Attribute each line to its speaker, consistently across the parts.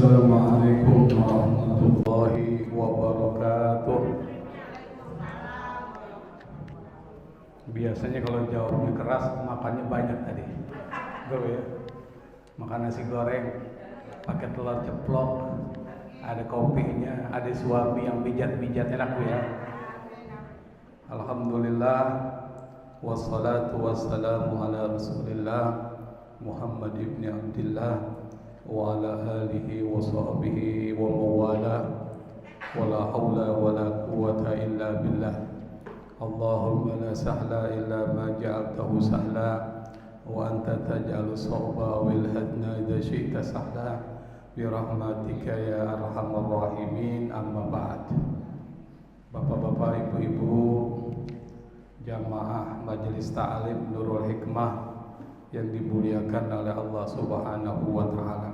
Speaker 1: Assalamualaikum warahmatullahi wabarakatuh. Biasanya kalau jawabnya keras, makannya banyak tadi. Tuh ya, makan nasi goreng, pakai telur ceplok, ada kopinya, ada suami yang pijat-pijat, enak ya. Alhamdulillah, wassalatu wassalamu ala rasulillah Muhammad ibn Abdillah wa ala alihi wa sahbihi wa mawala wa la hawla wa la quwwata illa billah. Allahumma la sahla illa ma ja'altahu sahla wa anta taj'alu sawba wal hadna idza syi'ta sahla bi rahmatika ya arhamar rahimin. Amma ba'd. Bapak-bapak, ibu-ibu, jamaah Majelis Ta'lim Nurul Hikmah yang dimuliakan oleh Allah Subhanahu wa taala.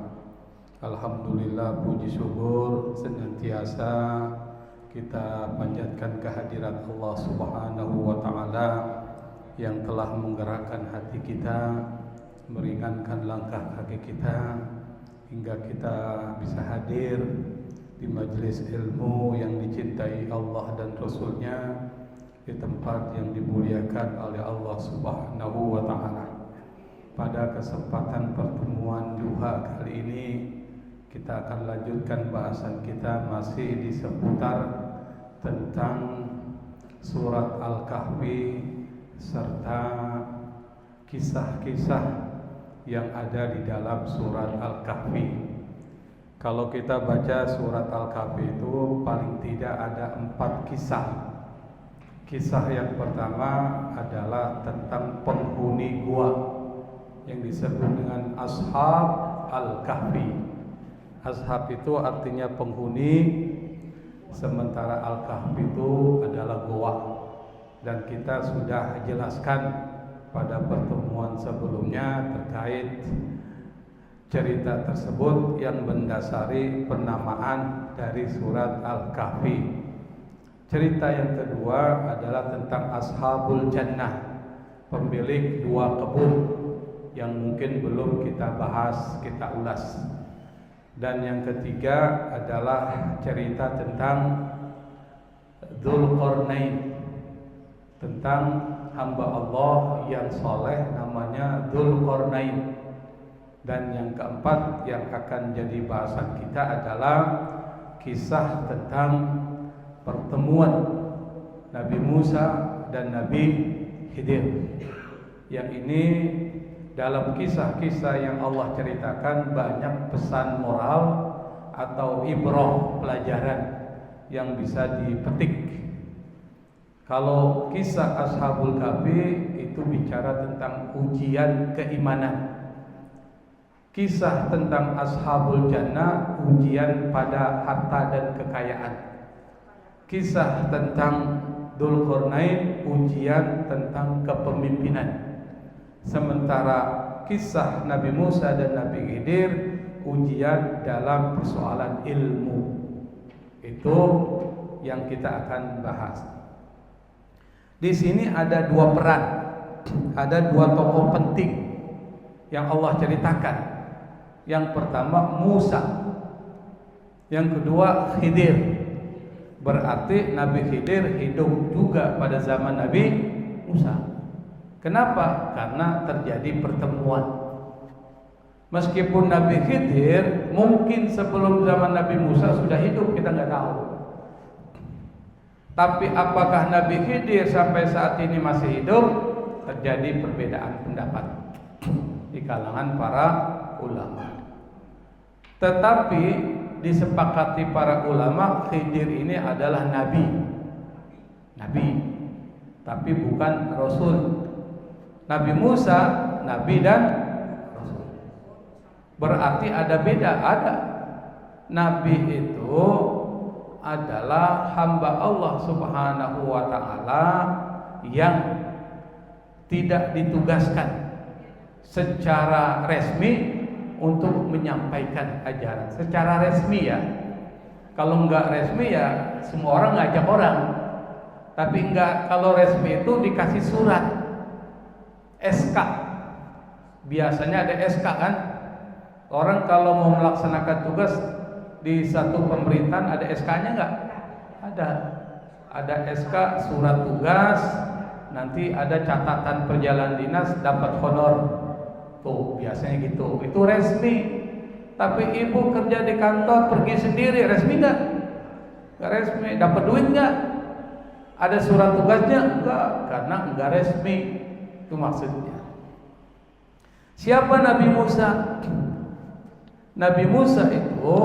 Speaker 1: Alhamdulillah, puji syukur senantiasa kita panjatkan kehadirat Allah Subhanahu wa taala yang telah menggerakkan hati kita, meringankan langkah kaki kita hingga kita bisa hadir di majelis ilmu yang dicintai Allah dan Rasulnya, di tempat yang dimuliakan oleh Allah Subhanahu wa taala. Pada kesempatan pertemuan duha kali ini, kita akan lanjutkan bahasan kita masih di seputar tentang surat Al-Kahfi serta kisah-kisah yang ada di dalam surat Al-Kahfi. Kalau kita baca surat Al-Kahfi itu paling tidak ada 4 kisah. Kisah yang pertama adalah tentang penghuni gua yang disebut dengan Ashab Al-Kahfi. Ashab itu artinya penghuni, sementara Al-Kahfi itu adalah gua. Dan kita sudah jelaskan pada pertemuan sebelumnya terkait cerita tersebut yang mendasari penamaan dari surat Al-Kahfi. Cerita yang kedua adalah tentang Ashabul Jannah, pemilik 2 kebun yang mungkin belum kita bahas, kita ulas. Dan yang ketiga adalah cerita tentang Dzulqarnain, tentang hamba Allah yang soleh namanya Dzulqarnain. Dan yang keempat yang akan jadi bahasan kita adalah kisah tentang pertemuan Nabi Musa dan Nabi Khidir. Yang ini dalam kisah-kisah yang Allah ceritakan banyak pesan moral atau ibrah, pelajaran yang bisa dipetik. Kalau kisah Ashabul Kahfi itu bicara tentang ujian keimanan. Kisah tentang Ashabul Jannah ujian pada harta dan kekayaan. Kisah tentang Dzulqarnain ujian tentang kepemimpinan. Sementara kisah Nabi Musa dan Nabi Khidir ujian dalam persoalan ilmu. Itu yang kita akan bahas. Di sini ada 2 peran, ada 2 tokoh penting yang Allah ceritakan. Yang pertama Musa, yang kedua Khidir. Berarti Nabi Khidir hidup juga pada zaman Nabi Musa. Kenapa? Karena terjadi pertemuan. Meskipun Nabi Khidir mungkin sebelum zaman Nabi Musa sudah hidup, kita nggak tahu. Tapi apakah Nabi Khidir sampai saat ini masih hidup? Terjadi perbedaan pendapat di kalangan para ulama. Tetapi disepakati para ulama Khidir ini adalah nabi, tapi bukan rasul. Nabi Musa nabi dan rasul. Berarti ada beda. Ada nabi itu adalah hamba Allah Subhanahu wa taala yang tidak ditugaskan secara resmi untuk menyampaikan ajaran secara resmi ya. Kalau enggak resmi ya semua orang ngajak orang. Tapi enggak, kalau resmi itu dikasih surat SK. Biasanya ada SK kan, Orang kalau mau melaksanakan tugas di satu pemerintahan ada SK-nya nggak? Ada. Ada SK surat tugas, nanti ada catatan perjalanan dinas, dapat honor. Tuh biasanya gitu. Itu resmi. Tapi ibu kerja di kantor pergi sendiri, resmi nggak? Nggak resmi. Dapat duit nggak? Ada surat tugasnya? Enggak, karena enggak resmi. Itu maksudnya. Siapa Nabi Musa? Nabi Musa itu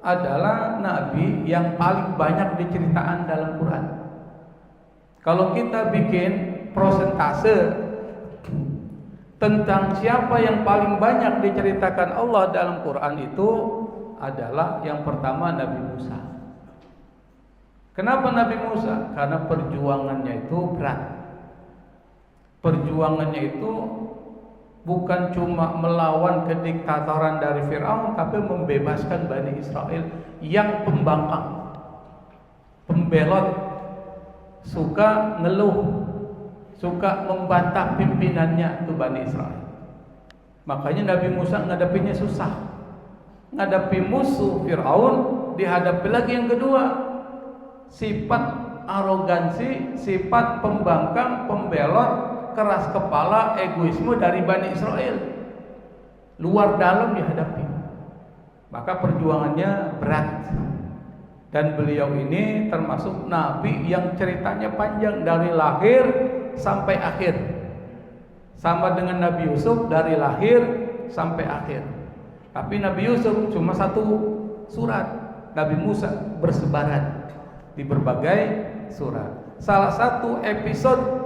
Speaker 1: adalah nabi yang paling banyak diceritakan dalam Quran. Kalau kita bikin prosentase tentang siapa yang paling banyak diceritakan Allah dalam Quran itu adalah yang pertama Nabi Musa. Kenapa Nabi Musa? Karena perjuangannya itu berat. Perjuangannya itu bukan cuma melawan kediktatoran dari Firaun, tapi membebaskan Bani Israel yang pembangkang, pembelot, suka ngeluh, suka membantah pimpinannya itu Bani Israel. Makanya Nabi Musa ngadepinnya susah. Ngadapi musuh Firaun, dihadapi lagi yang kedua, sifat arogansi, sifat pembangkang, pembelot, keras kepala, egoisme dari Bani Israel, luar dalam dihadapi. Maka perjuangannya berat. Dan beliau ini termasuk nabi yang ceritanya panjang dari lahir sampai akhir. Sama dengan Nabi Yusuf dari lahir sampai akhir. Tapi Nabi Yusuf cuma satu surat, Nabi Musa bersebaran di berbagai surat. Salah satu episode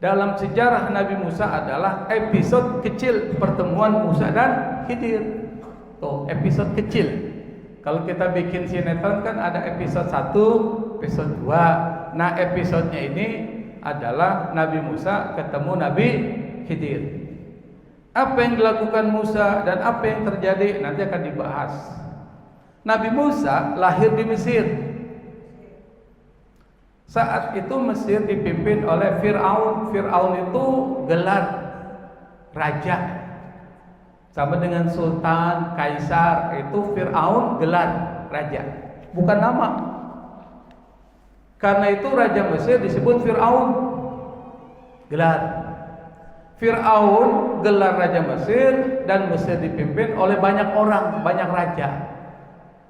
Speaker 1: dalam sejarah Nabi Musa adalah episode kecil pertemuan Musa dan Khidir. Tuh, episode kecil. Kalau kita bikin sinetron kan ada episode 1, episode 2. Nah, episodenya ini adalah Nabi Musa ketemu Nabi Khidir. Apa yang dilakukan Musa dan apa yang terjadi nanti akan dibahas. Nabi Musa lahir di Mesir. Saat itu Mesir dipimpin oleh Fir'aun. Fir'aun itu gelar raja, sama dengan sultan, kaisar. Itu Fir'aun gelar raja, bukan nama. Karena itu raja Mesir disebut Fir'aun, gelar. Fir'aun gelar raja Mesir, dan Mesir dipimpin oleh banyak orang, banyak raja.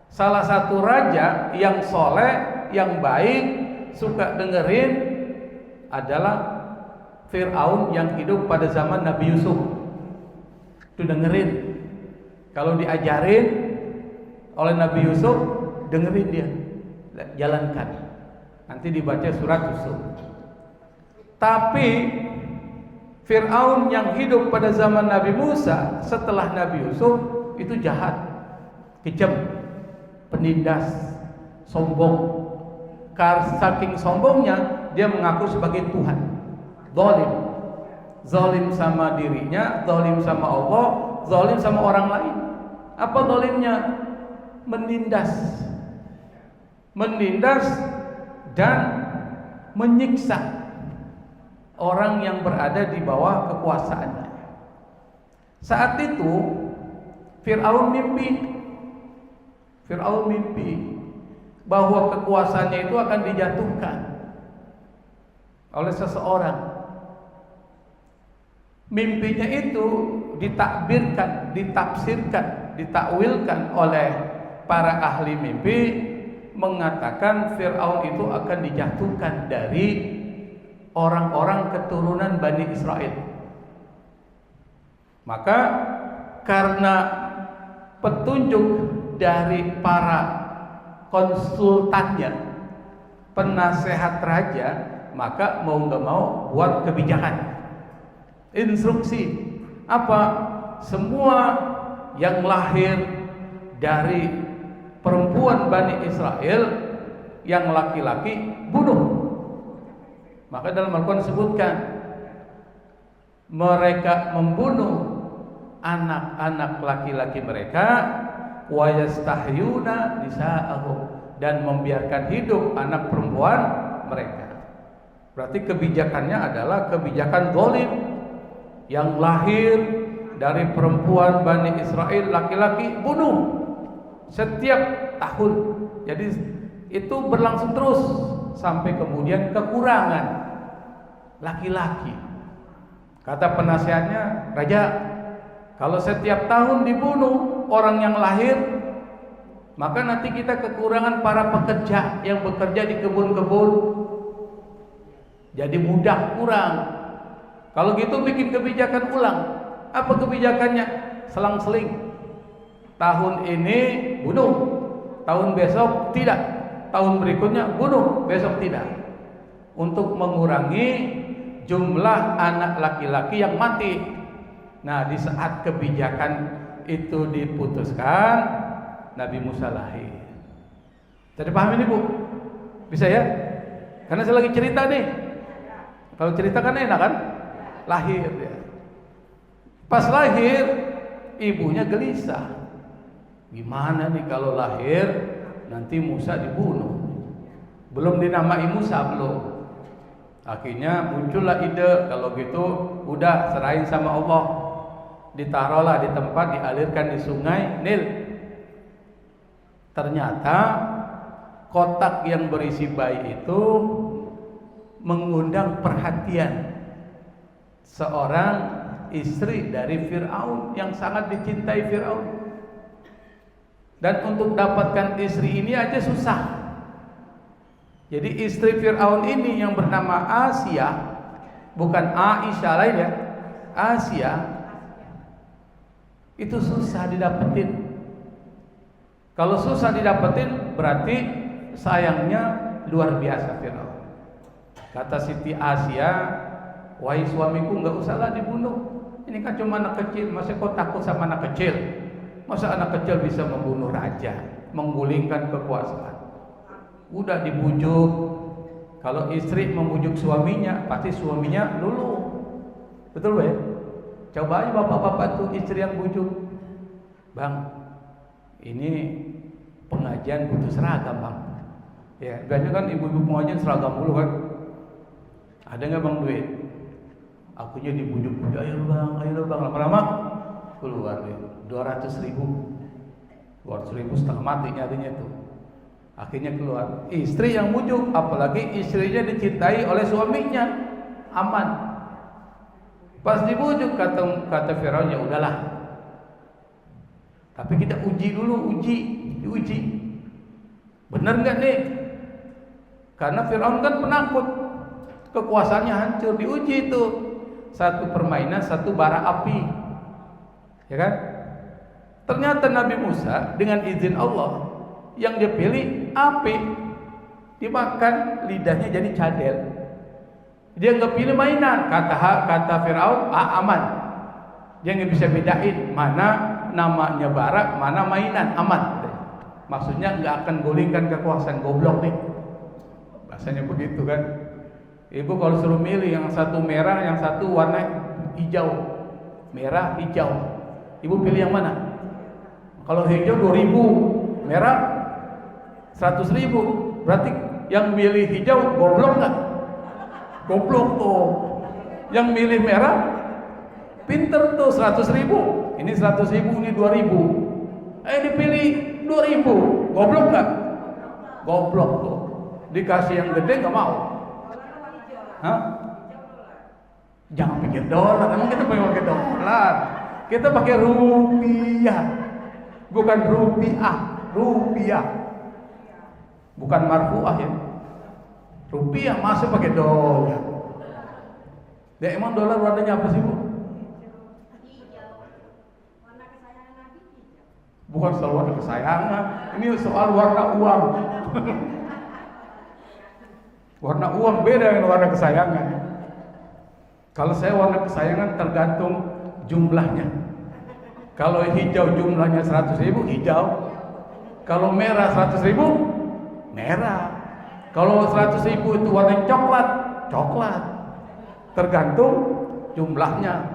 Speaker 1: Salah satu raja yang soleh, yang baik, suka dengerin adalah Fir'aun yang hidup pada zaman Nabi Yusuf. Itu dengerin. Kalau diajarin oleh Nabi Yusuf, dengerin dia, jalankan. Nanti dibaca surat Yusuf. Tapi Fir'aun yang hidup pada zaman Nabi Musa setelah Nabi Yusuf itu jahat, kejam, penindas, sombong. Saking sombongnya dia mengaku sebagai Tuhan. Zalim. Zalim sama dirinya, zalim sama Allah, zalim sama orang lain. Apa zalimnya? Menindas. Menindas dan menyiksa orang yang berada di bawah kekuasaannya. Saat itu Fir'aun mimpi. Fir'aun mimpi bahwa kekuasaannya itu akan dijatuhkan oleh seseorang. Mimpinya itu ditakbirkan, ditafsirkan, ditakwilkan oleh para ahli mimpi, mengatakan Fir'aun itu akan dijatuhkan dari orang-orang keturunan Bani Israel. Maka karena petunjuk dari para konsultannya, penasehat raja, maka mau nggak mau buat kebijakan, instruksi apa? Semua yang lahir dari perempuan Bani Israel yang laki-laki bunuh. Maka dalam Al-Quran disebutkan mereka membunuh anak-anak laki-laki mereka, wa yastahyuna nisa'ahum, dan membiarkan hidup anak perempuan mereka. Berarti kebijakannya adalah kebijakan zalim, yang lahir dari perempuan Bani Israel laki-laki bunuh setiap tahun. Jadi itu berlangsung terus sampai kemudian kekurangan laki-laki. Kata penasihatnya, raja, kalau setiap tahun dibunuh orang yang lahir, maka nanti kita kekurangan para pekerja yang bekerja di kebun-kebun. Jadi budak kurang. Kalau gitu bikin kebijakan ulang. Apa kebijakannya? Selang-seling. Tahun ini bunuh, tahun besok tidak, tahun berikutnya bunuh, besok tidak. Untuk mengurangi jumlah anak laki-laki yang mati. Nah, di saat kebijakan itu diputuskan, Nabi Musa lahir. Jadi paham ini, Bu? Bisa ya? Karena saya lagi cerita nih. Kalau cerita kan enak kan? Lahir dia. Pas lahir, ibunya gelisah. Gimana nih kalau lahir nanti Musa dibunuh? Belum dinamai Musa belum. Akhirnya muncullah ide, kalau gitu udah serahin sama Allah. Ditaruhlah di tempat, dialirkan di sungai Nil. Ternyata kotak yang berisi bayi itu mengundang perhatian seorang istri dari Fir'aun yang sangat dicintai Fir'aun. Dan untuk dapatkan istri ini aja susah. Jadi istri Fir'aun ini yang bernama Asia, bukan Aisyah lain ya, Asia, itu susah didapetin. Kalau susah didapetin berarti sayangnya luar biasa Fir'aun. Kata Siti Asia, wahai suamiku, nggak usahlah dibunuh. Ini kan cuma anak kecil, masa kau takut sama anak kecil? Masa anak kecil bisa membunuh raja, menggulingkan kekuasaan? Udah dibujuk. Kalau istri membujuk suaminya, pasti suaminya luluh. Betul ya? Coba aja bapak-bapak tuh istri yang bujuk. Bang, ini pengajian butuh seragam bang. Ya, biasanya kan ibu-ibu pengajian seragam dulu kan. Ada nggak bang duit? Akunya dibujuk, ayo bang, lama-lama keluar deh, 200.000, 200.000 setengah mati nyarinya tuh. Akhirnya keluar, istri yang bujuk, apalagi istrinya dicintai oleh suaminya, aman. Pas dibujuk kata Firaun, ya udahlah. Tapi kita uji dulu, diuji. Benar nggak nih? Karena Firaun kan penakut, kekuasaannya hancur, diuji itu. Satu permainan, satu bara api, ya kan? Ternyata Nabi Musa dengan izin Allah yang dia pilih api, dimakan lidahnya jadi cadel. Dia nggak pilih mainan, kata Firaun, aman. Dia nggak bisa bedain mana namanya bara, mana mainan, aman. Maksudnya nggak akan gulingkan kekuasaan, goblok nih. Bahasanya begitu kan? Ibu kalau suruh milih yang satu merah, yang satu warna hijau, merah, hijau, ibu pilih yang mana? Kalau hijau 2.000, merah 100.000, berarti yang milih hijau goblok nggak? Goblok tuh. Yang milih merah pinter tuh, 100.000. Ini 100.000, ini 2.000. Dipilih 2.000, goblok nggak? Goblok tuh. Dikasih yang gede nggak mau. Hah? Jangan pikir dolar, emang kita pakai dolar? Kita pakai rupiah, bukan rupiah, bukan marfuah ya. Rupiah masih pakai dolar. Ya emang dolar warnanya apa sih bu? Warna kesayangan Nabi. Bukan soal warna kesayangan, ini soal warna uang. Warna uang beda dengan warna kesayangan. Kalau saya warna kesayangan tergantung jumlahnya. Kalau hijau jumlahnya 100.000, hijau. Kalau merah 100.000, merah. Kalau 100.000 itu warna coklat. Tergantung jumlahnya.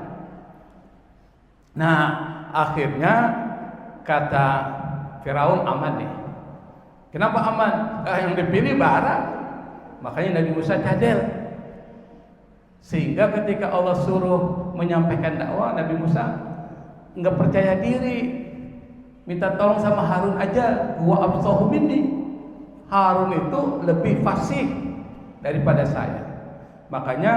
Speaker 1: Nah, akhirnya kata Firaun, aman nih. Kenapa aman? Yang dipilih bara. Makanya Nabi Musa cadel. Sehingga ketika Allah suruh menyampaikan dakwah, Nabi Musa nggak percaya diri, minta tolong sama Harun aja. Huwa afsahu minni. Harun itu lebih fasih daripada saya. Makanya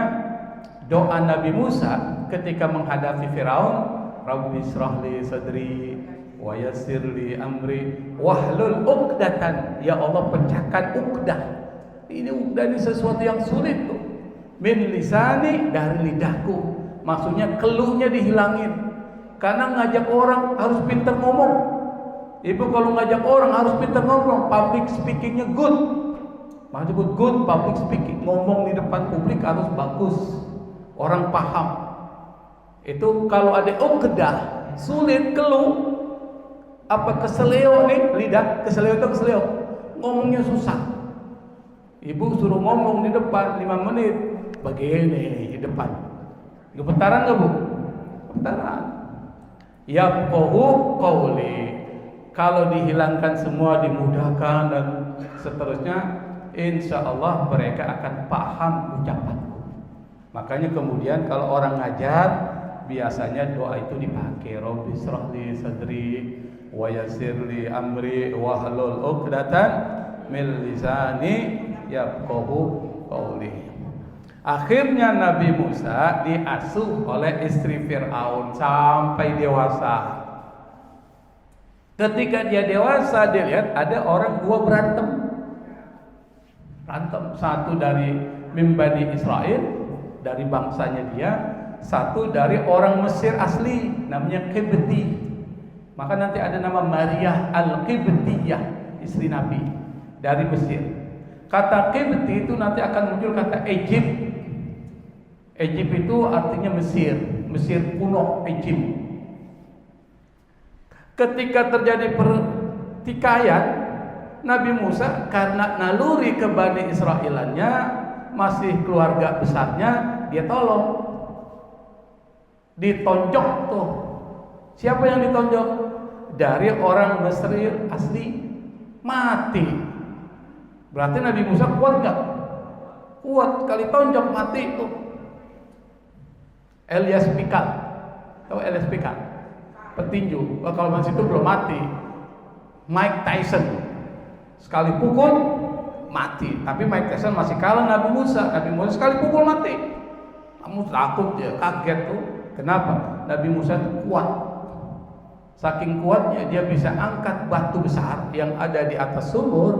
Speaker 1: doa Nabi Musa ketika menghadapi Firaun, Rabbi shrah li sadri wa yassir li amri wahlul 'uqdatan. Ya Allah, pecahkan uqdah. Ini uqdah ini sesuatu yang sulit tuh. Min lisani, dari lidahku. Maksudnya keluhnya dihilangin. Karena ngajak orang harus pintar ngomong. Ibu kalau ngajak orang harus pintar ngomong, public speakingnya good. Maksud good public speaking, ngomong di depan publik harus bagus, orang paham. Itu kalau ada uqdah, sulit, keluh, apa keseleo nih, lidah, keseleo itu keseleo, ngomongnya susah. Ibu suruh ngomong di depan 5 menit, begini di depan, gepetaran nggak bu? Gepetaran. Yafqahu qawli. Kalau dihilangkan semua, dimudahkan dan seterusnya, insya Allah mereka akan paham ucapanku. Makanya kemudian kalau orang ngajar, biasanya doa itu dipakai. Rabbi shrah li sadri wa yassir li amri wahlul 'uqdatan min lisani yafqahu qawli. Akhirnya Nabi Musa diasuh oleh istri Fir'aun sampai dewasa. Ketika dia dewasa, dia lihat ada orang 2 berantem. Satu dari Mimbani Israel, dari bangsanya dia. Satu dari orang Mesir asli, namanya Qibti. Maka nanti ada nama Maria Al-Qibtiyah, istri Nabi dari Mesir. Kata Qibti itu nanti akan muncul kata Egypt. Egypt itu artinya Mesir, Mesir kuno, Egypt. Ketika terjadi pertikaian, Nabi Musa karena naluri ke Bani Israelannya, masih keluarga besarnya, dia tolong. Ditonjok tuh. Siapa yang ditonjok? Dari orang Mesir asli, mati. Berarti Nabi Musa kuat gak? Kuat, kali tonjok mati tuh. Elias Pikal. Tahu Elias Pikal? Petinju. Kalau masih itu belum mati. Mike Tyson sekali pukul mati, tapi Mike Tyson masih kalah Nabi Musa. Nabi Musa sekali pukul mati. Kamu takut ya, kaget tuh. Kenapa? Nabi Musa itu kuat. Saking kuatnya dia bisa angkat batu besar yang ada di atas sumur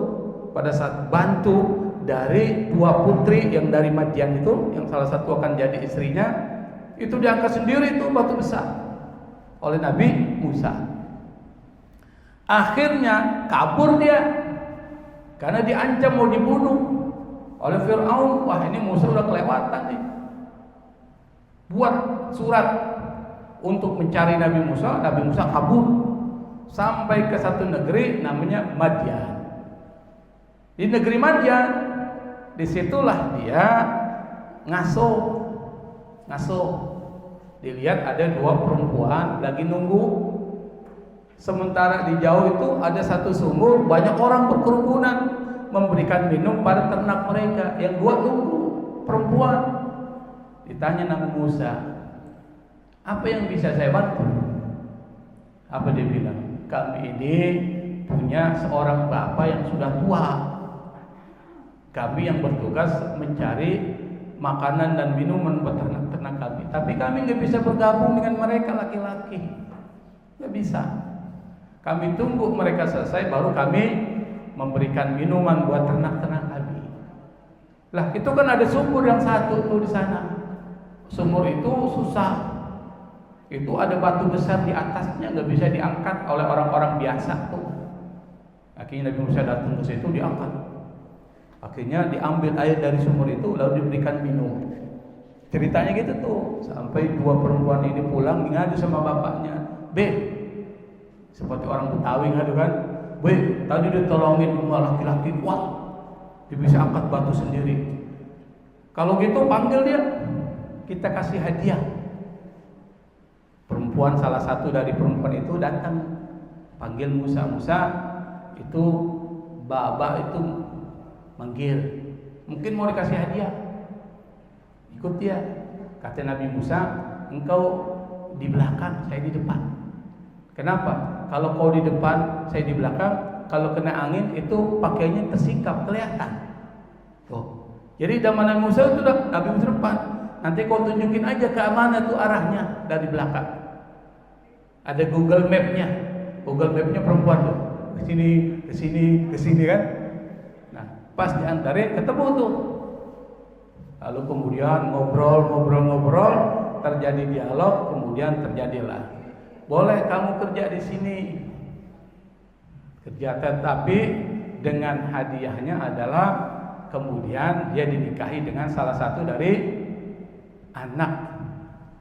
Speaker 1: pada saat bantu dari 2 putri yang dari Madian itu, yang salah satu akan jadi istrinya. Itu diangkat sendiri tuh batu besar oleh Nabi Musa. Akhirnya kabur dia karena diancam mau dibunuh oleh Fir'aun. Wah, ini Musa udah kelewatan nih. Buat surat untuk mencari Nabi Musa. Nabi Musa kabur sampai ke satu negeri namanya Madian. Di negeri Madian, disitulah dia ngaso. Dilihat ada 2 perempuan lagi nunggu. Sementara di jauh itu ada satu sumur, banyak orang berkerumunan memberikan minum pada ternak mereka. Yang 2 nunggu, perempuan. Ditanya Nabi Musa, apa yang bisa saya bantu? Apa dia bilang? Kami ini punya seorang bapak yang sudah tua. Kami yang bertugas mencari makanan dan minuman buat ternak-ternak kami. Tapi kami nggak bisa bergabung dengan mereka laki-laki, nggak bisa. Kami tunggu mereka selesai, baru kami memberikan minuman buat ternak-ternak kami. Lah itu kan ada sumur yang satu tuh di sana. Sumur itu susah. Itu ada batu besar di atasnya, nggak bisa diangkat oleh orang-orang biasa tuh. Akhirnya Nabi Musa datang ke situ, diangkat. Akhirnya diambil air dari sumur itu lalu diberikan minum. Ceritanya gitu tuh. Sampai 2 perempuan ini pulang ngadu sama bapaknya. Seperti orang Betawi ngadu kan. Tadi dia tolongin rumah laki-laki kuat. Dia bisa angkat batu sendiri. Kalau gitu panggil dia. Kita kasih hadiah. Perempuan, salah satu dari perempuan itu datang. Panggil Musa. Musa itu baba itu manggil, mungkin mau dikasih hadiah, ikut dia. Kata Nabi Musa, engkau di belakang, saya di depan. Kenapa? Kalau kau di depan, saya di belakang, kalau kena angin itu pakaiannya tersingkap, kelihatan. Tuh. Jadi zaman Nabi Musa itu Nabi Musa depan. Nanti kau tunjukin aja ke mana tuh arahnya dari belakang. Ada Google Map-nya. Google Map-nya perempuan tuh. Ke sini kan. Nah, pas diantarin ketemu tuh. Lalu kemudian ngobrol, terjadi dialog, kemudian terjadilah. Boleh kamu kerja di sini. Kerja, tetapi dengan hadiahnya adalah kemudian dia dinikahi dengan salah satu dari anak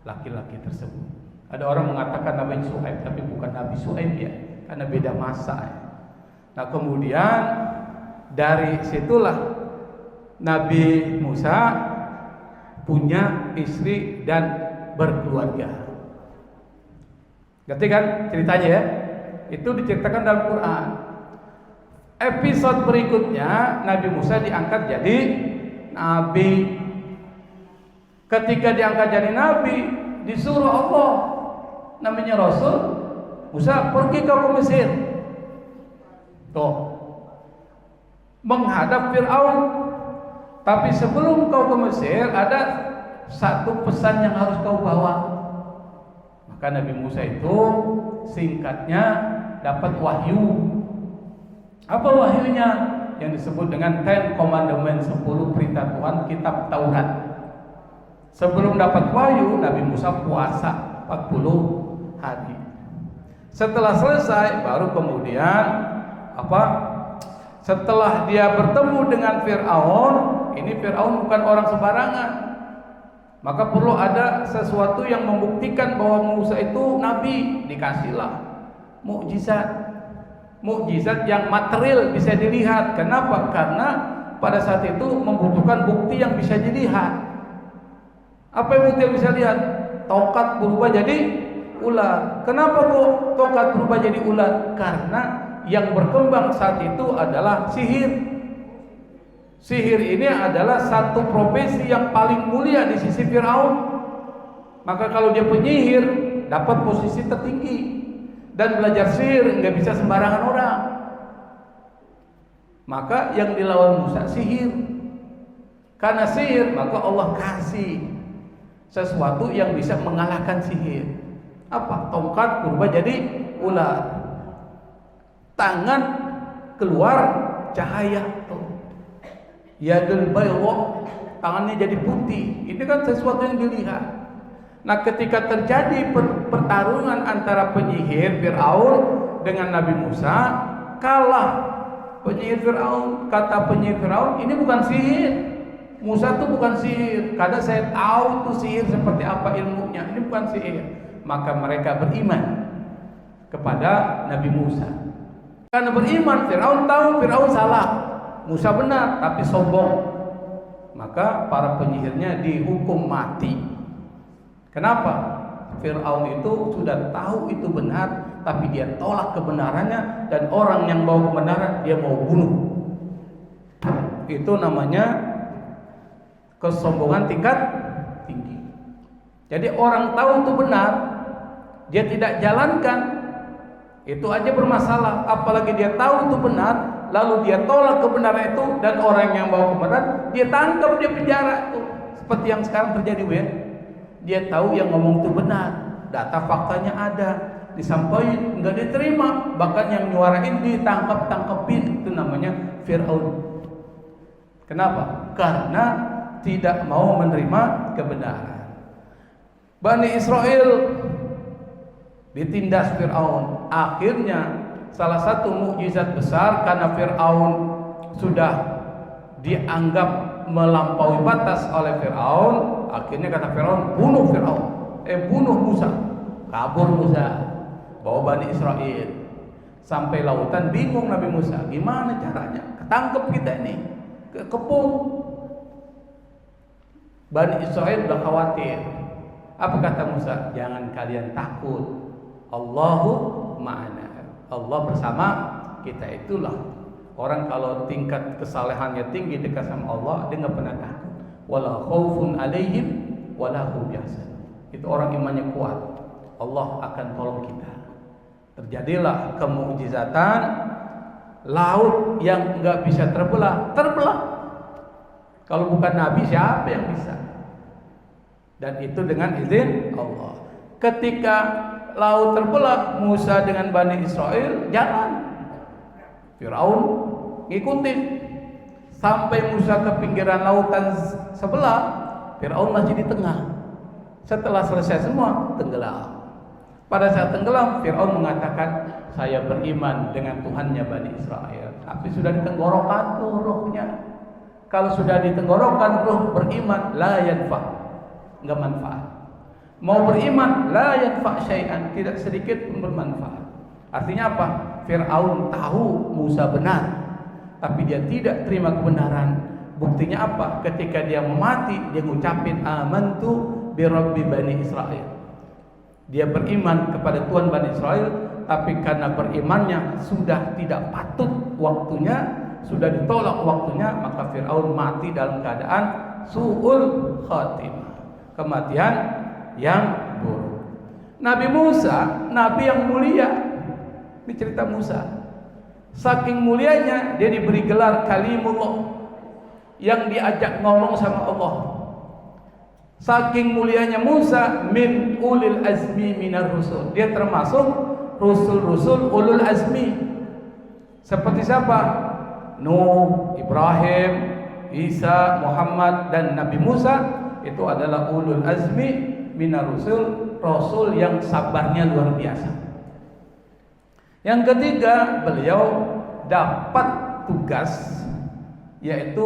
Speaker 1: laki-laki tersebut. Ada orang mengatakan Nabi Suhaib, tapi bukan Nabi Suhaib ya, karena beda masa ya. Nah kemudian dari situlah Nabi Musa punya istri dan berkeluarga. Ngerti kan ceritanya ya? Itu diceritakan dalam Quran. Episode berikutnya Nabi Musa diangkat jadi nabi. Ketika diangkat jadi nabi, disuruh Allah, namanya Rasul, Musa pergi kau ke Mesir. Tuh, menghadap Fir'aun. Tapi sebelum kau ke Mesir, ada satu pesan yang harus kau bawa. Maka Nabi Musa itu singkatnya dapat wahyu. Apa wahyunya? Yang disebut dengan 10 Commandments, 10 perintah Tuhan, kitab Taurat. Sebelum dapat wahyu, Nabi Musa puasa 40 hari. Setelah selesai, baru kemudian setelah dia bertemu dengan Fir'aun, ini Fir'aun bukan orang sembarangan. Maka perlu ada sesuatu yang membuktikan bahwa Musa itu nabi. Dikasihlah mukjizat yang material bisa dilihat. Kenapa? Karena pada saat itu membutuhkan bukti yang bisa dilihat. Apa yang bukti yang bisa lihat? Tongkat berubah jadi ular. Kenapa kok tongkat berubah jadi ular? Karena yang berkembang saat itu adalah sihir. Sihir ini adalah satu profesi yang paling mulia di sisi Fir'aun. Maka kalau dia penyihir, dapat posisi tertinggi. Dan belajar sihir nggak bisa sembarangan orang. Maka yang dilawan Musa sihir. Karena sihir, maka Allah kasih sesuatu yang bisa mengalahkan sihir. Apa? Tongkat berubah jadi ular. Tangan keluar cahaya. Yadul bayda, tangannya jadi putih. Ini kan sesuatu yang dilihat. Nah, ketika terjadi pertarungan antara penyihir Fir'aun dengan Nabi Musa, kalah penyihir Fir'aun. Kata penyihir Fir'aun, ini bukan sihir. Musa itu bukan sihir. Karena saya tahu tuh sihir seperti apa ilmunya. Ini bukan sihir. Maka mereka beriman kepada Nabi Musa. Karena beriman, Fir'aun tahu Fir'aun salah, Musa benar, tapi sombong. Maka para penyihirnya dihukum mati. Kenapa? Fir'aun itu sudah tahu itu benar, tapi dia tolak kebenarannya, dan orang yang bawa kebenaran dia mau bunuh. Itu namanya kesombongan tingkat tinggi. Jadi orang tahu itu benar, dia tidak jalankan, itu aja bermasalah. Apalagi dia tahu itu benar, lalu dia tolak kebenaran itu, dan orang yang bawa kebenaran dia tangkap, dia penjara. Tuh, seperti yang sekarang terjadi, ya. Dia tahu yang ngomong itu benar, data faktanya ada, disampaikan nggak diterima, bahkan yang nyuarain ditangkapin. Itu namanya Fir'aun. Kenapa? Karena tidak mau menerima kebenaran. Bani Israel ditindas Fir'aun. Akhirnya salah satu mukjizat besar, karena Fir'aun sudah dianggap melampaui batas oleh Fir'aun. Akhirnya kata Fir'aun, bunuh Musa. Kabur Musa, bawa Bani Israel sampai lautan. Bingung Nabi Musa, gimana caranya? Ketangkep kita ini, kekepung. Bani Israel udah khawatir. Apa kata Musa? Jangan kalian takut, Allahu ma'ana. Allah bersama kita. Itulah orang kalau tingkat kesalehannya tinggi dekat sama Allah, dia nggak pernah takut. Wala khaufun alaihim wala hum yahzanun. Itu orang imannya kuat. Allah akan tolong kita. Terjadilah kemukjizatan, laut yang nggak bisa terbelah. Kalau bukan Nabi siapa yang bisa? Dan itu dengan izin Allah. Ketika laut terbelah, Musa dengan Bani Israel jalan, Firaun ngikutin sampai Musa ke pinggiran lautan sebelah, Firaun masih di tengah. Setelah selesai semua, tenggelam. Pada saat tenggelam, Fir'aun mengatakan, saya beriman dengan Tuhannya Bani Israel. Tapi sudah di tenggorokan tuh rohnya. Kalau sudah di tenggorokan roh beriman, la yanfa', enggak manfaat. Mau beriman, la yanfa' syai'an, tidak sedikit pun bermanfaat. Artinya apa? Fir'aun tahu Musa benar, tapi dia tidak terima kebenaran. Buktinya apa? Ketika dia mau mati, dia ngucapin amantu bi rabbi Bani Israel. Dia beriman kepada Tuhan Bani Israel, tapi karena berimannya sudah tidak patut waktunya, sudah ditolak waktunya, maka Fir'aun mati dalam keadaan su'ul khatimah, kematian yang buruk. Nabi Musa, Nabi yang mulia. Ini cerita Musa. Saking mulianya dia diberi gelar Kalimullah, yang diajak ngomong sama Allah. Saking mulianya Musa, min ulil azmi minar rusul. Dia termasuk rusul-rusul ulul azmi. Seperti siapa? Nuh, Ibrahim, Isa, Muhammad, dan Nabi Musa. Itu adalah ulul azmi minar rusul, rasul yang sabarnya luar biasa. Yang ketiga, beliau dapat tugas, yaitu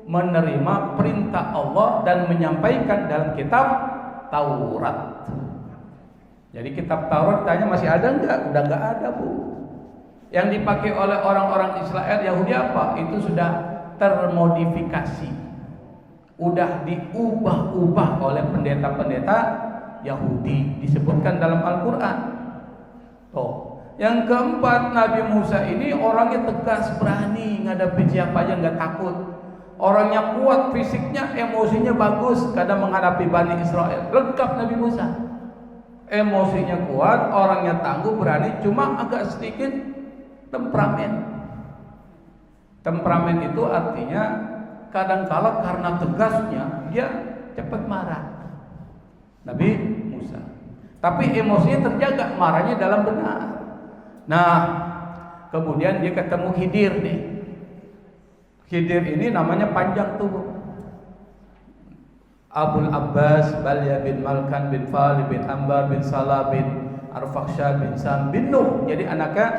Speaker 1: menerima perintah Allah dan menyampaikan dalam kitab Taurat. Jadi kitab Taurat tanya masih ada enggak? Udah enggak ada, Bu. Yang dipakai oleh orang-orang Israel Yahudi apa? Itu sudah termodifikasi. Udah diubah-ubah oleh pendeta-pendeta Yahudi, disebutkan dalam Al-Qur'an. Yang keempat, Nabi Musa ini orangnya tegas, berani ngadepin siapa aja, enggak takut. Orangnya kuat fisiknya, emosinya bagus kadang menghadapi Bani Israel. Lengkap Nabi Musa. Emosinya kuat, orangnya tangguh, berani, cuma agak sedikit temperamen. Temperamen itu artinya kadang-kala karena tegasnya dia cepat marah. Nabi Musa. Tapi emosinya terjaga, marahnya dalam benar. Nah, kemudian dia ketemu Khidir nih. Khidir ini namanya panjang tuh, Abul Abbas Balya bin Malkan bin Fali bin Ambar bin Salah bin Arfakhsyah bin Sam bin Nuh. Jadi anaknya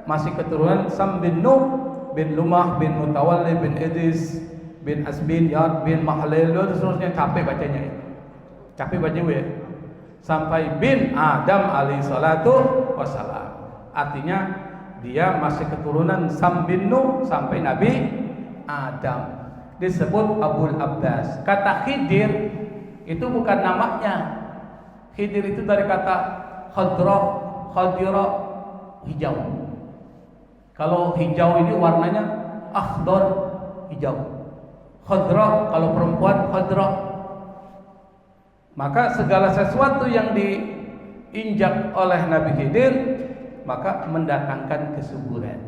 Speaker 1: masih keturunan Sam bin Nuh bin Lumah bin Mutawalli bin Idris bin Asbin Yad bin Mahlil, dan seterusnya. Capek bacanya ya. Sampai bin Adam alaihi salatu wassalam. Artinya dia masih keturunan Sam bin Nuh sampai Nabi Adam. Disebut Abul Abbas. Kata Khidir itu bukan namanya. Khidir itu dari kata khadira, hijau. Kalau hijau ini warnanya akhdar, hijau. Khadra kalau perempuan khadra. Maka segala sesuatu yang diinjak oleh Nabi Khidir maka mendatangkan kesuburan,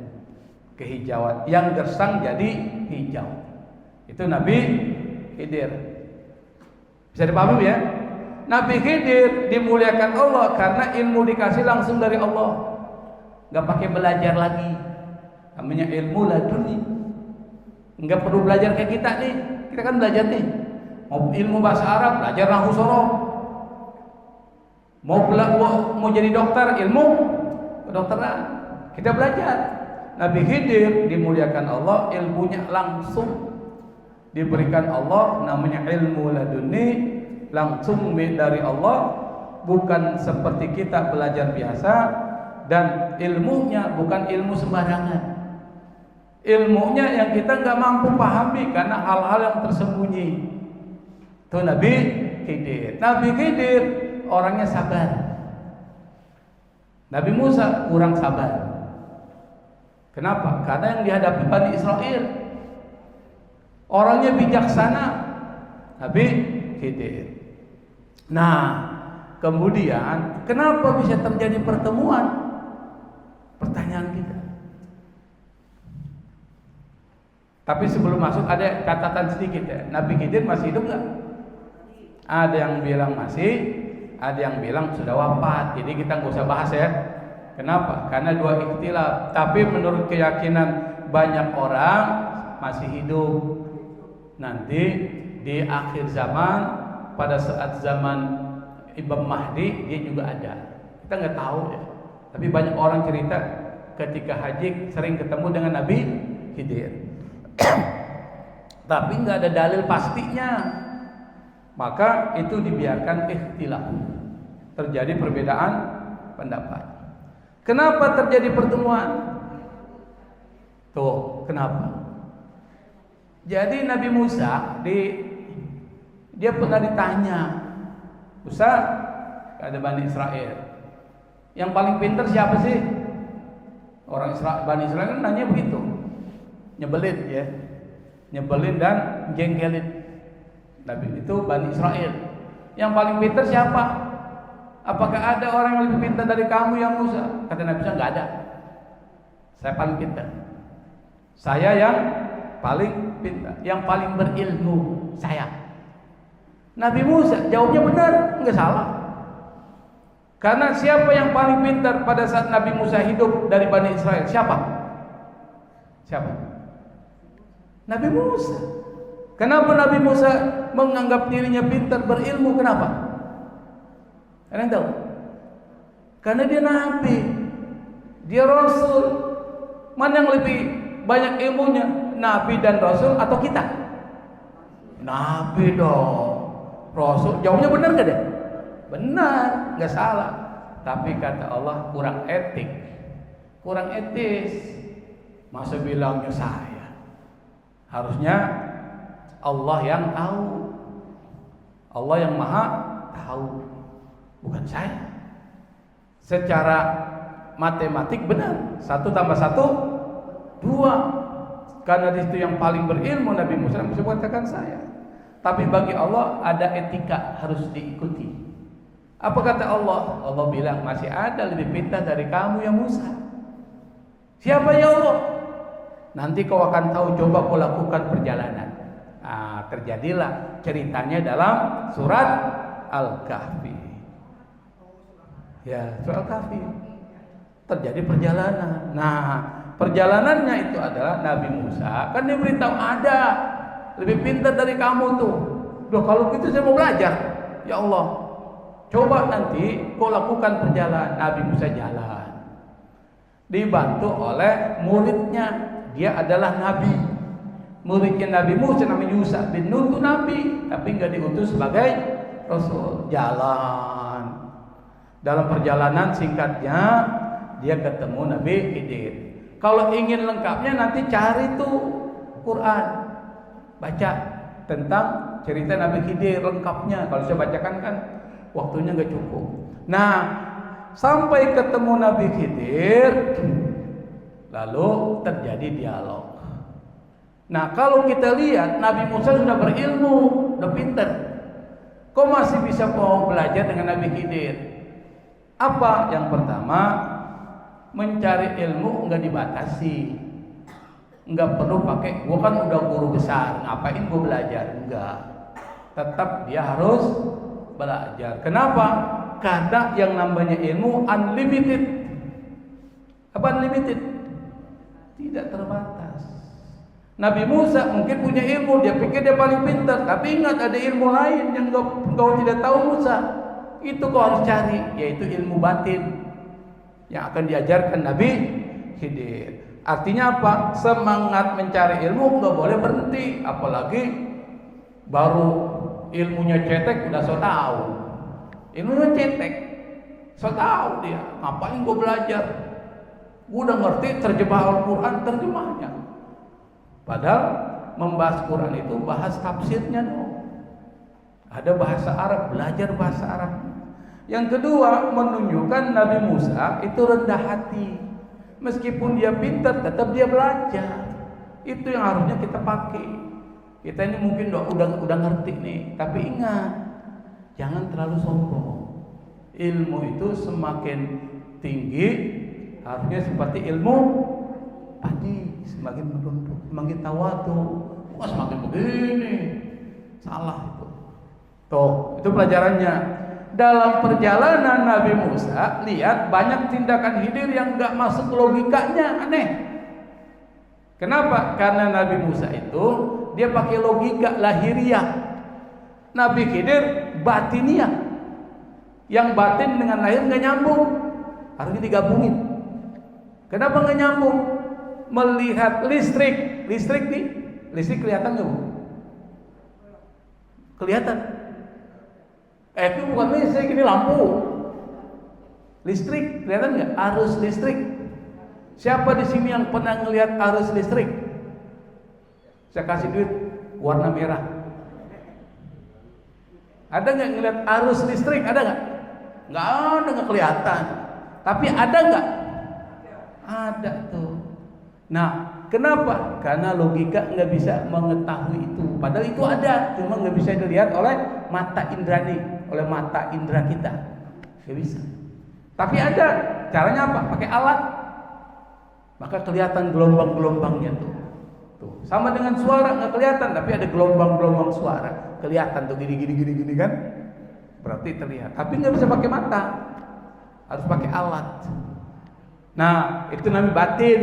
Speaker 1: kehijauan. Yang gersang jadi hijau. Itu Nabi Khidir. Bisa dipahami ya? Nabi Khidir dimuliakan Allah karena ilmu dikasih langsung dari Allah. Gak pakai belajar lagi. Namanya ilmu laduni. Enggak perlu belajar kayak kita nih. Kita kan belajar nih. Mau ilmu bahasa Arab, belajar nahwu sorof. Mau jadi dokter, ilmu kedokteran, kita belajar. Nabi Khidir dimuliakan Allah, ilmunya langsung diberikan Allah, namanya ilmu laduni, langsung dari Allah, bukan seperti kita belajar biasa. Dan ilmunya bukan ilmu sembarangan. Ilmunya yang kita nggak mampu pahami karena hal-hal yang tersembunyi. Itu Nabi Khidir. Nabi Khidir orangnya sabar. Nabi Musa kurang sabar. Kenapa? Karena yang dihadapi Bani Israel. Orangnya bijaksana. Nabi Khidir. Nah, kemudian kenapa bisa terjadi pertemuan? Pertanyaan kita. Tapi sebelum masuk ada catatan sedikit ya. Nabi Khidir masih hidup nggak? Ada yang bilang masih, ada yang bilang sudah wafat. Jadi kita nggak usah bahas ya. Kenapa? Karena dua ikhtilaf. Tapi menurut keyakinan banyak orang masih hidup. Nanti di akhir zaman, pada saat zaman Imam Mahdi dia juga ada. Kita nggak tahu ya. Tapi banyak orang cerita ketika haji sering ketemu dengan Nabi Khidir. Tapi nggak ada dalil pastinya. Maka itu dibiarkan ikhtilaf. Terjadi perbedaan pendapat. Kenapa terjadi pertemuan? Tuh, kenapa? Jadi Nabi Musa dia pernah ditanya, Musa, ada Bani Israel, yang paling pintar siapa sih? Orang Bani Israel kan nanya begitu, nyebelin ya, nyebelin dan jengkelin. Nabi itu Bani Israel, yang paling pintar siapa? Apakah ada orang yang lebih pintar dari kamu ya Musa? Kata Nabi Musa, nggak ada. Saya paling pintar. Saya yang paling pintar, yang paling berilmu saya. Nabi Musa jawabnya benar, nggak salah. Karena siapa yang paling pintar pada saat Nabi Musa hidup dari Bani Israel? Siapa? Siapa? Nabi Musa. Kenapa Nabi Musa menganggap dirinya pintar, berilmu? Kenapa? Kalian tahu? Karena dia Nabi, dia Rasul. Mana yang lebih banyak ilmunya? Nabi dan Rasul atau kita? Nabi dong. Rasul. Jawabnya benar gak deh? Benar, gak salah. Tapi kata Allah kurang etik, kurang etis. Masa bilangnya saya? Harusnya Allah yang tahu, Allah yang maha tahu, bukan saya. Secara matematik benar, 1 tambah 1 2. Karena disitu yang paling berilmu Nabi Musa bisa mengatakan saya. Tapi bagi Allah ada etika harus diikuti. Apa kata Allah? Allah bilang masih ada lebih pintar dari kamu ya Musa. Siapa ya Allah? Nanti kau akan tahu, coba kau lakukan perjalanan. Nah, terjadilah ceritanya dalam surat Al-Kahfi. Ya, surat Al-Kahfi. Terjadi perjalanan. Nah, perjalanannya itu adalah Nabi Musa kan dia beritahu ada lebih pintar dari kamu tuh. Duh, kalau gitu saya mau belajar. Ya Allah, coba nanti kau lakukan perjalanan. Nabi Musa jalan, dibantu oleh muridnya. Dia adalah nabi. Muridnya Nabi Musa namanya Yusa bin Nun itu nabi, tapi nggak diutus sebagai rasul. Jalan. Dalam perjalanan singkatnya dia ketemu Nabi Khidir. Kalau ingin lengkapnya nanti cari tuh Quran, baca tentang cerita Nabi Khidir lengkapnya. Kalau saya bacakan kan waktunya nggak cukup. Nah, sampai ketemu Nabi Khidir, lalu terjadi dialog. Nah, kalau kita lihat Nabi Musa sudah berilmu, sudah pintar. Kok masih bisa mau belajar dengan Nabi Khidir? Apa? Yang pertama, mencari ilmu enggak dibatasi. Enggak perlu pakai gua kan udah guru besar, ngapain gua belajar? Enggak. Tetap dia harus belajar. Kenapa? Karena yang namanya ilmu unlimited. Apa unlimited? Tidak terbatas. Nabi Musa mungkin punya ilmu, dia pikir dia paling pintar, tapi ingat ada ilmu lain yang kau tidak tahu Musa. Itu kau harus cari, yaitu ilmu batin yang akan diajarkan Nabi Khidir. Artinya apa? Semangat mencari ilmu nggak boleh berhenti, apalagi baru ilmunya cetek udah so tahu. Ilmunya cetek, so tahu dia. Ngapain gue belajar? Gue udah ngerti terjemah Al-Quran, terjemahnya. Padahal membahas Quran itu bahas tafsirnya dong. Ada bahasa Arab, belajar bahasa Arab. Yang kedua, menunjukkan Nabi Musa itu rendah hati. Meskipun dia pintar, tetap dia belajar. Itu yang harusnya kita pakai. Kita ini mungkin udah ngerti nih, tapi ingat, jangan terlalu sombong. Ilmu itu semakin tinggi Harusnya seperti ilmu padi, semakin merunduk, semakin tawadu. Wah, semakin begini. Salah itu. Tuh, itu pelajarannya. Dalam perjalanan Nabi Musa, lihat banyak tindakan Khidir yang nggak masuk logikanya, aneh. Kenapa? Karena Nabi Musa itu dia pakai logika lahiriah. Nabi Khidir batiniah. Yang batin dengan lahir nggak nyambung, harusnya digabungin. Kenapa nggak nyambung? Melihat listrik kelihatan nggak, Bu? Kelihatan. Itu bukan listrik, ini lampu. Listrik, kelihatan nggak? Arus listrik. Siapa di sini yang pernah ngelihat arus listrik? Saya kasih duit warna merah. Ada nggak ngelihat arus listrik? Ada nggak? Nggak ada, nggak kelihatan. Tapi ada nggak? Ada tuh. Nah, kenapa? Karena logika nggak bisa mengetahui itu. Padahal itu ada, cuma nggak bisa dilihat oleh mata indrani, oleh mata indera kita. Nggak bisa. Tapi ada. Caranya apa? Pakai alat. Maka kelihatan gelombang-gelombangnya tuh. Tuh. Sama dengan suara nggak kelihatan, tapi ada gelombang-gelombang suara. Kelihatan tuh gini kan? Berarti terlihat. Tapi nggak bisa pakai mata. Harus pakai alat. Nah, itu namanya batin.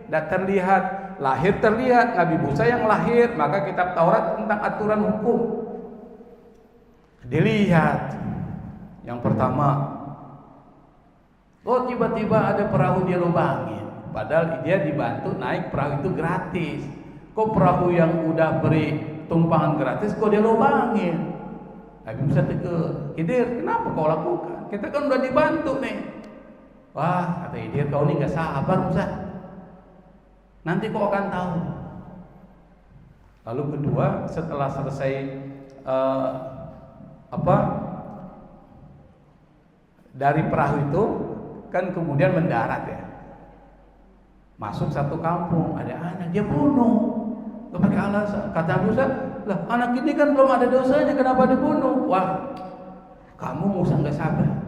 Speaker 1: Tidak terlihat, lahir terlihat. Nabi Musa yang lahir, maka kitab Taurat tentang aturan hukum dilihat. Yang pertama, oh tiba-tiba ada perahu dia lubangin, padahal dia dibantu naik perahu itu gratis. Kok perahu yang udah beri tumpangan gratis kok dia lubangin? Nabi Musa tegur, Khidir, kenapa kau lakukan? Kita kan udah dibantu nih. Wah, kata Khidir, kau ini gak sabar Musa. Nanti kau akan tahu. Lalu kedua, setelah selesai dari perahu itu, kan kemudian mendarat ya. Masuk satu kampung, ada anak, dia bunuh. Gak pakai alasan. Kata Musa, lah anak ini kan belum ada dosanya, kenapa dibunuh? Wah, kamu Musa gak sabar.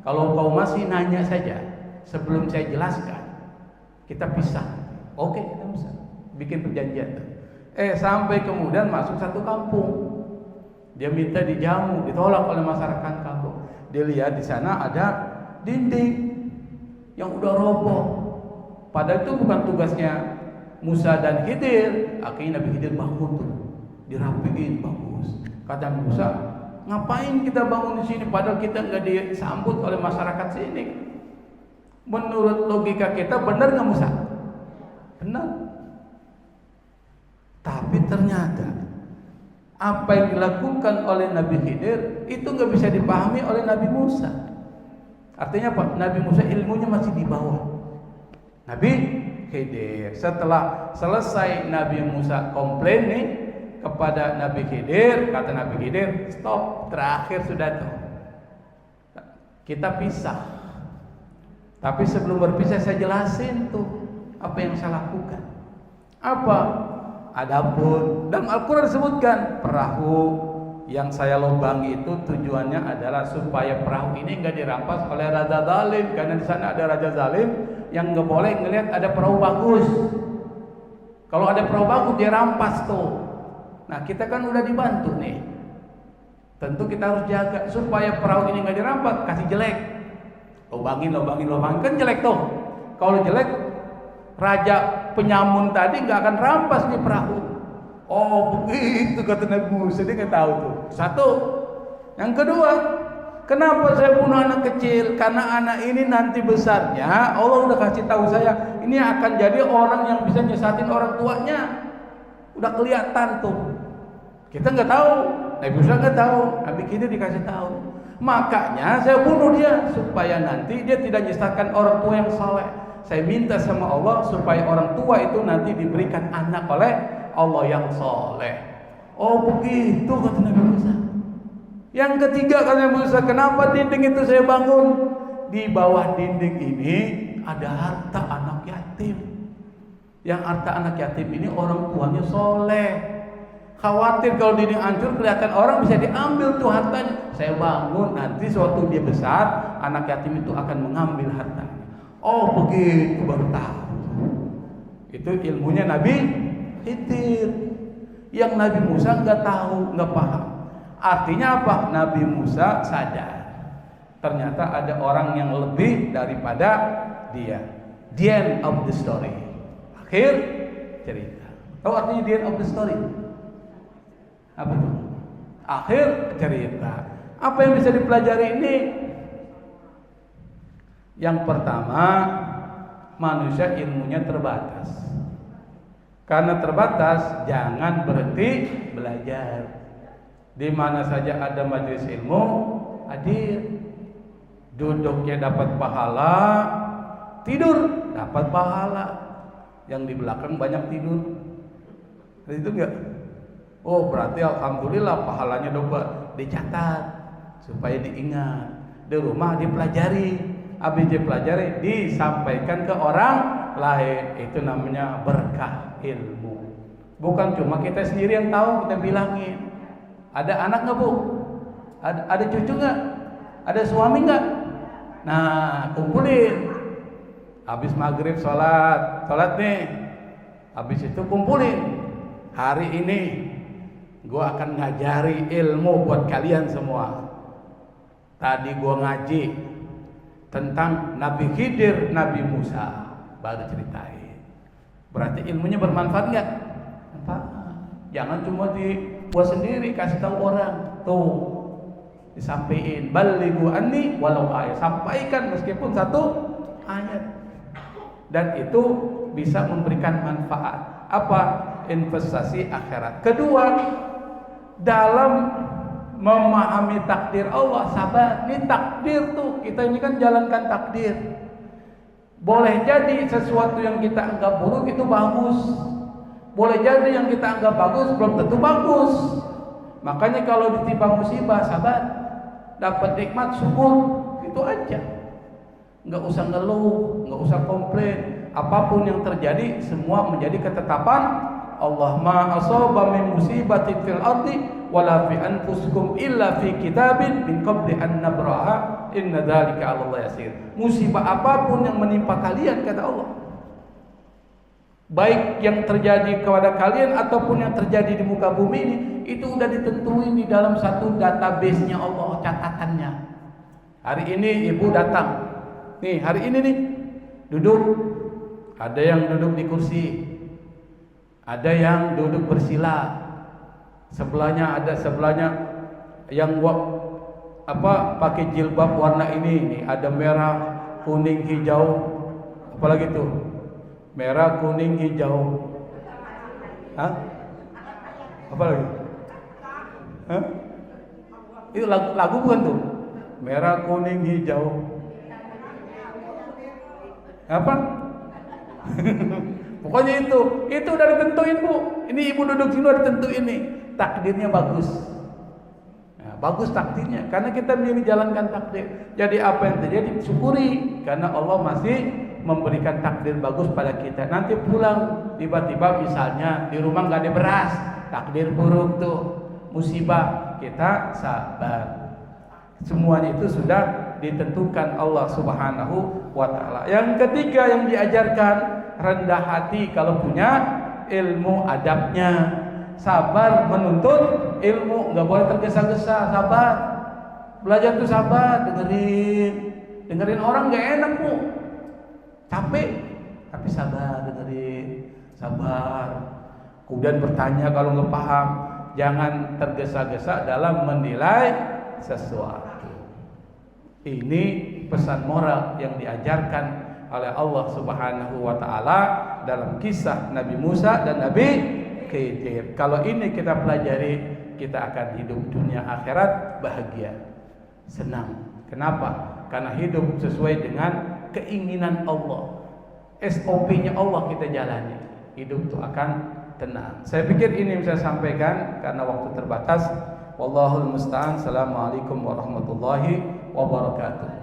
Speaker 1: Kalau kau masih nanya saja, sebelum saya jelaskan, kita pisah. Oke, kita bisa bikin perjanjian. Sampai kemudian masuk satu kampung, dia minta dijamu, ditolak oleh masyarakat kampung. Dia lihat di sana ada dinding yang udah roboh. Padahal itu bukan tugasnya Musa dan Khidir. Akhirnya Nabi Khidir bangun tuh, dirapiin bagus. Kata Musa, ngapain kita bangun di sini? Padahal kita nggak disambut oleh masyarakat sini. Menurut logika kita benar nggak Musa? Benar. Tapi ternyata apa yang dilakukan oleh Nabi Khidir itu nggak bisa dipahami oleh Nabi Musa. Artinya apa? Nabi Musa ilmunya masih di bawah Nabi Khidir. Setelah selesai Nabi Musa komplain nih kepada Nabi Khidir, kata Nabi Khidir, stop, terakhir sudah tuh. Kita pisah. Tapi sebelum berpisah saya jelasin tuh apa yang saya lakukan. Apa? Adapun dalam Al-Quran disebutkan perahu yang saya lubangi itu tujuannya adalah supaya perahu ini nggak dirampas oleh raja zalim, karena di sana ada raja zalim yang nggak boleh ngelihat ada perahu bagus. Kalau ada perahu bagus dia rampas tuh. Nah kita kan udah dibantu nih. Tentu kita harus jaga supaya perahu ini nggak dirampas. Kasih jelek, lubangin kan jelek tuh. Kalau jelek, raja penyamun tadi nggak akan rampas nih perahu. Oh begitu kata Nabi Musa, dia nggak tahu tuh. Satu. Yang kedua, kenapa saya bunuh anak kecil? Karena anak ini nanti besarnya Allah udah kasih tahu saya, ini akan jadi orang yang bisa nyesatin orang tuanya. Udah kelihatan tuh. Kita nggak tahu, Nabi Musa nggak tahu, Nabi kita dikasih tahu. Makanya saya bunuh dia supaya nanti dia tidak nyesatkan orang tua yang saleh. Saya minta sama Allah supaya orang tua itu nanti diberikan anak oleh Allah yang soleh. Oh begitu kata Nabi Musa. Yang ketiga kata Nabi Musa, kenapa dinding itu saya bangun? Di bawah dinding ini ada harta anak yatim. Yang harta anak yatim ini orang tuanya soleh. Khawatir kalau dinding hancur kelihatan orang bisa diambil tuh hartanya. Saya bangun nanti suatu dia besar, anak yatim itu akan mengambil hartanya. Oh begitu, baru tahu. Itu ilmunya Nabi Khidir. Yang Nabi Musa nggak tahu, nggak paham. Artinya apa? Nabi Musa sadar ternyata ada orang yang lebih daripada dia. The end of the story. Akhir cerita. Tahu artinya the end of the story? Apa itu? Akhir cerita. Apa yang bisa dipelajari ini? Yang pertama, manusia ilmunya terbatas. Karena terbatas, jangan berhenti belajar. Di mana saja ada majelis ilmu, hadir. Duduknya dapat pahala, tidur dapat pahala. Yang di belakang banyak tidur. Itu enggak? Oh, berarti alhamdulillah pahalanya dapat dicatat supaya diingat. Di rumah dipelajari. Habis dipelajari disampaikan ke orang lain. Itu namanya berkah ilmu. Bukan cuma kita sendiri yang tahu, kita bilangin. Ada anak nggak bu? Ada cucu nggak? Ada suami nggak? Nah, kumpulin. Habis maghrib sholat nih. Habis itu kumpulin. Hari ini gue akan ngajari ilmu buat kalian semua. Tadi gue ngaji tentang Nabi Khidir, Nabi Musa, baru ceritain. Berarti ilmunya bermanfaat nggak? Jangan cuma dibuat sendiri, kasih tahu orang. Tuh, disampaikan. Balighu anni walau ayat. Sampaikan meskipun satu ayat. Dan itu bisa memberikan manfaat. Apa? Investasi akhirat. Kedua, dalam memahami takdir Allah, sabar. Ini takdir tuh, kita ini kan jalankan takdir. Boleh jadi sesuatu yang kita anggap buruk itu bagus. Boleh jadi yang kita anggap bagus belum tentu bagus. Makanya kalau ditimpa musibah, sabar. Dapat nikmat, syukur. Itu aja. Nggak usah ngeluh, nggak usah komplain. Apapun yang terjadi, semua menjadi ketetapan Allah. Ma asaba min musibatin fil ardi wala fi anfusikum illa fi kitabin min qabli an nabraha inna dzalika 'ala Allah yasir. Musibah apapun yang menimpa kalian, kata Allah, baik yang terjadi kepada kalian ataupun yang terjadi di muka bumi ini, itu udah ditentuin di dalam satu database-nya Allah, catatannya. Hari ini ibu datang. Nih, hari ini nih duduk. Ada yang duduk di kursi. Ada yang duduk bersila. Sebelahnya yang pakai jilbab warna ini nih, ada merah, kuning, hijau. Apalagi tuh? Merah, kuning, hijau. Hah? Apalagi? Hah? Itu lagu bukan tuh? Merah, kuning, hijau. Apa? Pokoknya itu udah ditentuin bu. Ini ibu duduk sini udah ditentuin nih. Takdirnya bagus. Nah, bagus takdirnya karena kita menjalankan takdir. Jadi apa yang terjadi syukuri karena Allah masih memberikan takdir bagus pada kita. Nanti pulang tiba-tiba misalnya di rumah nggak ada beras, takdir buruk tuh, musibah, kita sabar. Semuanya itu sudah ditentukan Allah Subhanahu wa ta'ala. Yang ketiga yang diajarkan, rendah hati kalau punya ilmu, adabnya. Sabar menuntut ilmu, nggak boleh tergesa-gesa, sabar. Belajar tuh sabar, dengerin orang nggak enak bu, capek, tapi sabar, dengerin, sabar. Kemudian bertanya kalau nggak paham, jangan tergesa-gesa dalam menilai sesuatu. Ini pesan moral yang diajarkan oleh Allah Subhanahu wa ta'ala dalam kisah Nabi Musa dan Nabi Khidir. Kalau ini kita pelajari, kita akan hidup dunia akhirat bahagia, senang. Kenapa? Karena hidup sesuai dengan keinginan Allah. SOP-nya Allah kita jalani. Hidup itu akan tenang. Saya pikir ini yang saya sampaikan karena waktu terbatas. Wallahul musta'an. Assalamualaikum warahmatullahi wabarakatuh.